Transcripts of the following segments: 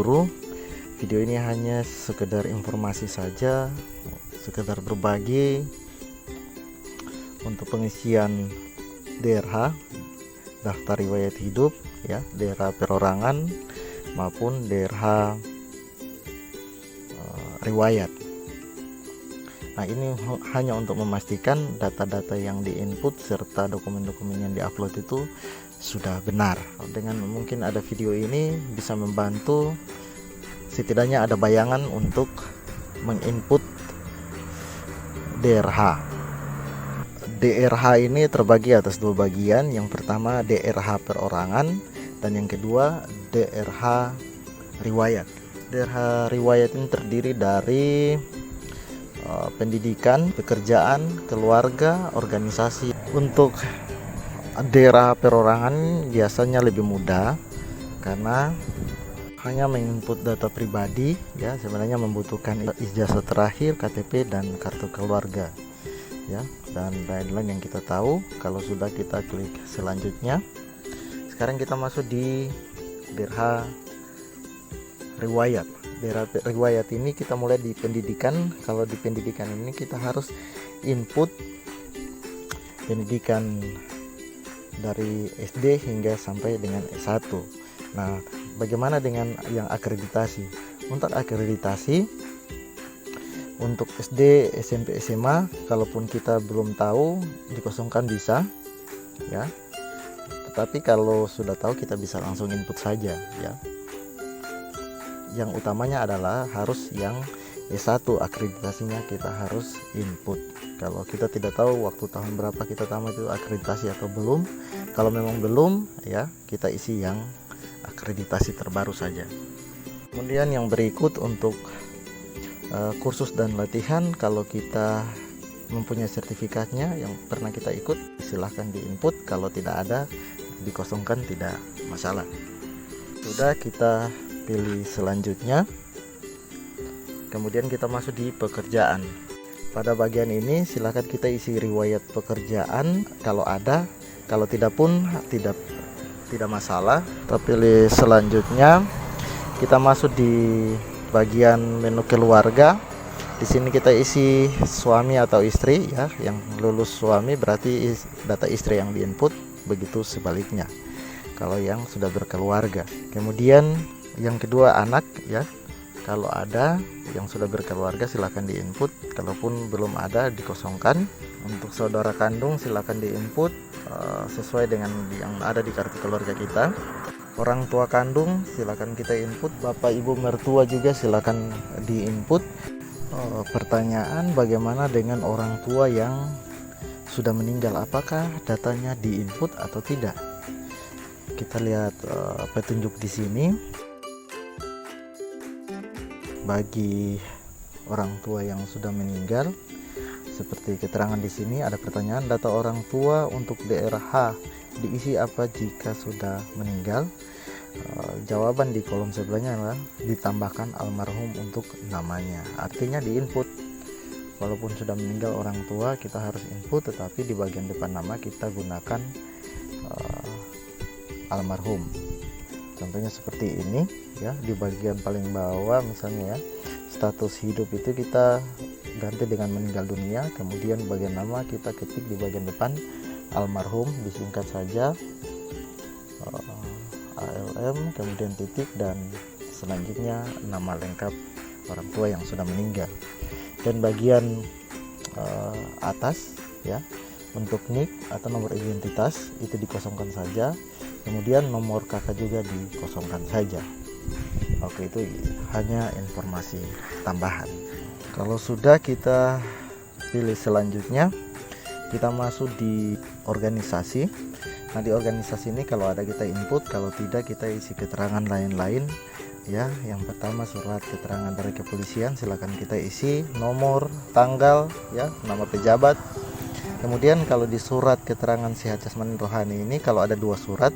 guru. Video ini hanya sekedar informasi saja, sekedar berbagi untuk pengisian DRH, daftar riwayat hidup ya, DRH perorangan maupun DRH riwayat. Nah, ini hanya untuk memastikan data-data yang diinput serta dokumen-dokumen yang diupload itu sudah benar. Dengan mungkin ada video ini bisa membantu, setidaknya ada bayangan untuk menginput DRH. DRH ini terbagi atas dua bagian. Yang pertama DRH perorangan dan yang kedua DRH riwayat. DRH riwayat ini terdiri dari pendidikan, pekerjaan, keluarga, organisasi. Untuk DRH perorangan biasanya lebih mudah karena hanya menginput data pribadi ya, sebenarnya membutuhkan ijazah terakhir, KTP dan kartu keluarga ya, dan lain-lain yang kita tahu. Kalau sudah, kita klik selanjutnya. Sekarang kita masuk di DRH riwayat. DRH riwayat ini kita mulai di pendidikan. Kalau di pendidikan ini kita harus input pendidikan dari SD hingga sampai dengan S1. Nah, bagaimana dengan yang akreditasi? Untuk akreditasi untuk SD, SMP, SMA, kalaupun kita belum tahu, dikosongkan bisa ya. Tetapi kalau sudah tahu, kita bisa langsung input saja ya. Yang utamanya adalah harus yang S1 akreditasinya kita harus input. Kalau kita tidak tahu waktu tahun berapa kita tamat itu akreditasi atau belum, kalau memang belum ya, kita isi yang akreditasi terbaru saja. Kemudian yang berikut untuk kursus dan latihan, kalau kita mempunyai sertifikatnya yang pernah kita ikut, silahkan diinput. Kalau tidak ada, dikosongkan, tidak masalah. Sudah, kita pilih selanjutnya. Kemudian kita masuk di pekerjaan. Pada bagian ini silahkan kita isi riwayat pekerjaan kalau ada, kalau tidak pun tidak masalah. Kita pilih selanjutnya. Kita masuk di bagian menu keluarga. Di sini kita isi suami atau istri ya. Yang lulus suami berarti data istri yang diinput, begitu sebaliknya kalau yang sudah berkeluarga. Kemudian yang kedua anak ya, kalau ada yang sudah berkeluarga silahkan diinput, kalaupun belum ada dikosongkan. Untuk saudara kandung silahkan diinput sesuai dengan yang ada di kartu keluarga kita. Orang tua kandung silahkan kita input, bapak ibu mertua juga silahkan diinput. Pertanyaan, bagaimana dengan orang tua yang sudah meninggal, apakah datanya diinput atau tidak? Kita lihat petunjuk di sini. Bagi orang tua yang sudah meninggal, seperti keterangan di sini ada pertanyaan, data orang tua untuk DRH diisi apa jika sudah meninggal? Jawaban di kolom sebelahnya adalah ditambahkan almarhum untuk namanya. Artinya diinput, walaupun sudah meninggal orang tua kita harus input, tetapi di bagian depan nama kita gunakan almarhum. Contohnya seperti ini ya, di bagian paling bawah misalnya ya, status hidup itu kita ganti dengan meninggal dunia, kemudian bagian nama kita ketik di bagian depan almarhum, disingkat saja ALM, kemudian titik, dan selanjutnya nama lengkap orang tua yang sudah meninggal. Dan bagian atas ya, untuk NIK atau nomor identitas itu dikosongkan saja. Kemudian nomor kakak juga dikosongkan saja. Oke, itu hanya informasi tambahan. Kalau sudah, kita pilih selanjutnya. Kita masuk di organisasi. Nah, di organisasi ini kalau ada kita input, kalau tidak kita isi keterangan lain-lain ya. Yang pertama surat keterangan dari kepolisian, silakan kita isi nomor, tanggal ya, nama pejabat. Kemudian kalau di surat keterangan sehat jasmani rohani ini, kalau ada dua surat,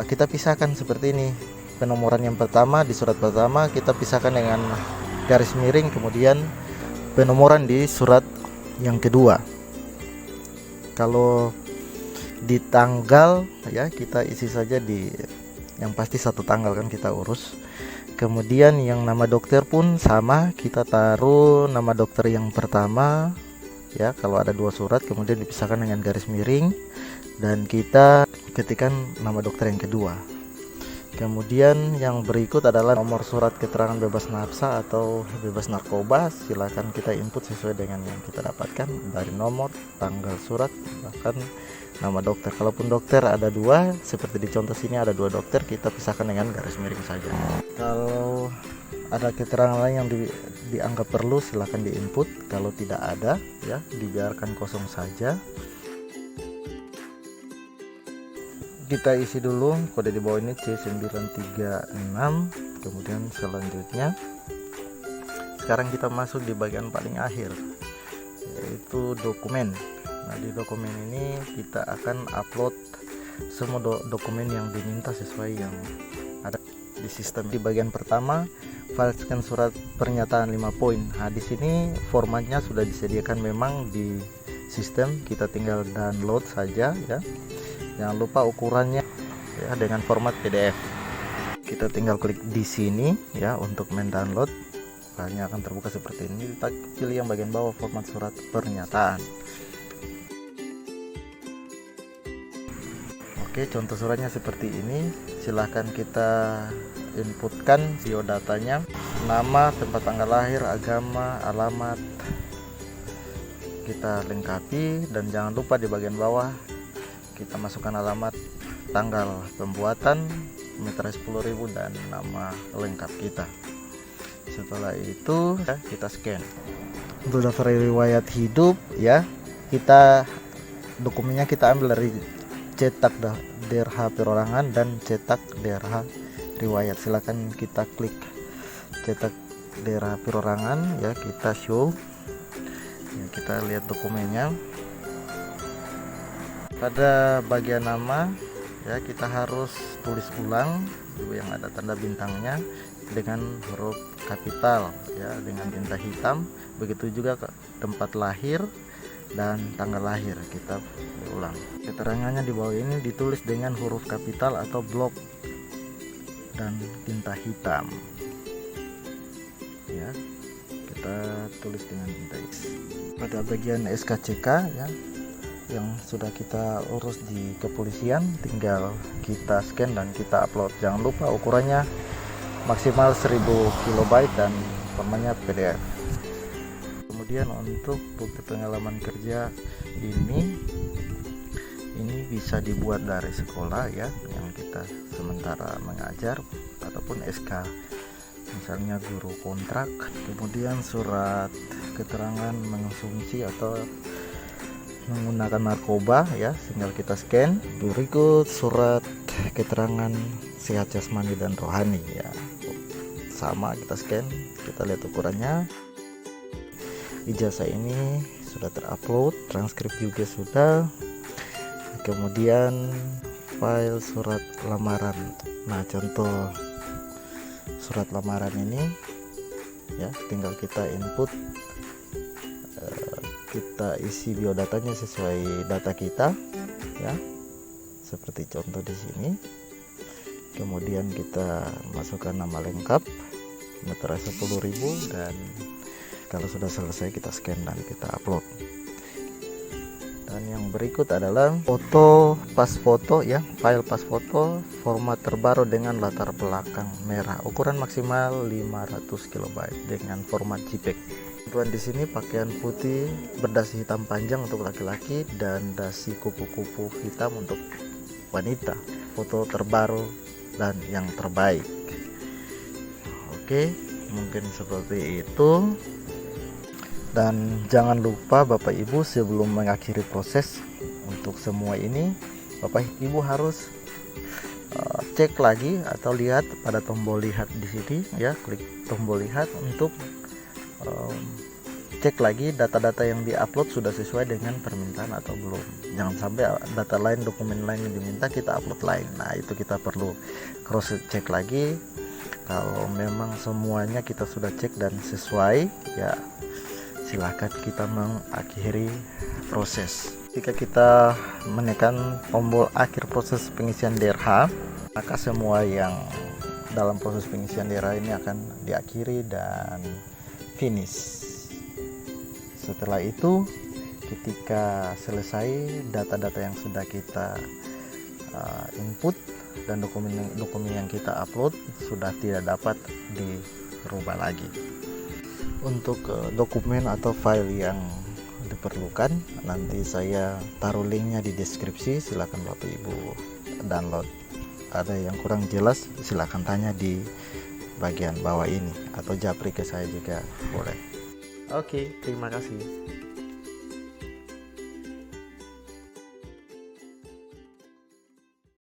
kita pisahkan seperti ini. Penomoran yang pertama di surat pertama kita pisahkan dengan garis miring, kemudian penomoran di surat yang kedua. Kalau di tanggal ya, kita isi saja di yang pasti satu tanggal kan kita urus. Kemudian yang nama dokter pun sama, kita taruh nama dokter yang pertama ya, kalau ada 2 surat kemudian dipisahkan dengan garis miring, dan kita ketikkan nama dokter yang kedua. Kemudian yang berikut adalah nomor surat keterangan bebas narkoba atau bebas narkoba. Silakan kita input sesuai dengan yang kita dapatkan dari nomor, tanggal surat, bahkan nama dokter. Kalaupun dokter ada 2, seperti di contoh sini ada 2 dokter, kita pisahkan dengan garis miring saja. Kalau ada keterangan lain yang dianggap perlu, silakan diinput. Kalau tidak ada ya, dibiarkan kosong saja. Kita isi dulu kode di bawah ini C936. Kemudian selanjutnya sekarang kita masuk di bagian paling akhir, yaitu dokumen. Nah, di dokumen ini kita akan upload semua dokumen yang diminta sesuai yang ada di sistem. Di bagian pertama, file scan surat pernyataan 5 poin. Nah, di sini formatnya sudah disediakan memang di sistem, kita tinggal download saja ya. Jangan lupa ukurannya ya, dengan format PDF. Kita tinggal klik di sini ya untuk mendownload. Filenya akan terbuka seperti ini. Kita pilih yang bagian bawah, format surat pernyataan. Oke, contoh suratnya seperti ini. Silahkan kita inputkan biodatanya, nama, tempat tanggal lahir, agama, alamat. Kita lengkapi, dan jangan lupa di bagian bawah kita masukkan alamat, tanggal pembuatan, meterai 10.000, dan nama lengkap kita. Setelah itu kita scan. Untuk daftar riwayat hidup ya, kita dokumennya kita ambil dari cetak DRH perorangan dan cetak DRH riwayat. Silakan kita klik cetak DRH perorangan ya, kita show ya, kita lihat dokumennya. Pada bagian nama ya, kita harus tulis ulang yang ada tanda bintangnya dengan huruf kapital ya, dengan tinta hitam. Begitu juga ke tempat lahir dan tanggal lahir kita ulang. Keterangannya di bawah ini ditulis dengan huruf kapital atau blok dan tinta hitam ya, kita tulis dengan tinta X. Pada bagian SKCK ya, yang sudah kita urus di kepolisian, tinggal kita scan dan kita upload. Jangan lupa ukurannya maksimal 1000 KB dan formatnya PDF. Kemudian untuk bukti pengalaman kerja ini bisa dibuat dari sekolah ya, yang kita sementara mengajar, ataupun SK misalnya guru kontrak. Kemudian surat keterangan mengonsumsi atau menggunakan narkoba ya, tinggal kita scan. Berikut surat keterangan sehat jasmani dan rohani ya, sama kita scan, kita lihat ukurannya. Ijazah ini sudah terupload, transkrip juga sudah. Kemudian file surat lamaran. Nah, contoh surat lamaran ini ya, tinggal kita input, kita isi biodatanya sesuai data kita ya, seperti contoh di sini. Kemudian kita masukkan nama lengkap, meterai 10.000, dan kalau sudah selesai kita scan dan kita upload. Dan yang berikut adalah foto, pas foto ya, file pas foto format terbaru dengan latar belakang merah, ukuran maksimal 500 KB dengan format JPEG. Tuan di sini pakaian putih berdasi hitam panjang untuk laki-laki dan dasi kupu-kupu hitam untuk wanita. Foto terbaru dan yang terbaik. Oke, mungkin seperti itu. Dan jangan lupa Bapak Ibu, sebelum mengakhiri proses untuk semua ini, Bapak Ibu harus cek lagi atau lihat pada tombol lihat di sini ya, klik tombol lihat untuk cek lagi data-data yang diupload sudah sesuai dengan permintaan atau belum. Jangan sampai data lain, dokumen lain yang diminta kita upload lain. Nah, itu kita perlu cross check lagi. Kalau memang semuanya kita sudah cek dan sesuai ya, silahkan kita mengakhiri proses. Jika kita menekan tombol akhir proses pengisian DRH, maka semua yang dalam proses pengisian daerah ini akan diakhiri dan finish. Setelah itu, ketika selesai, data-data yang sudah kita input dan dokumen yang kita upload sudah tidak dapat dirubah lagi. Untuk dokumen atau file yang diperlukan, nanti saya taruh linknya di deskripsi, silakan Bapak Ibu download. Ada yang kurang jelas silakan tanya di bagian bawah ini atau japri ke saya juga boleh. Oke, terima kasih.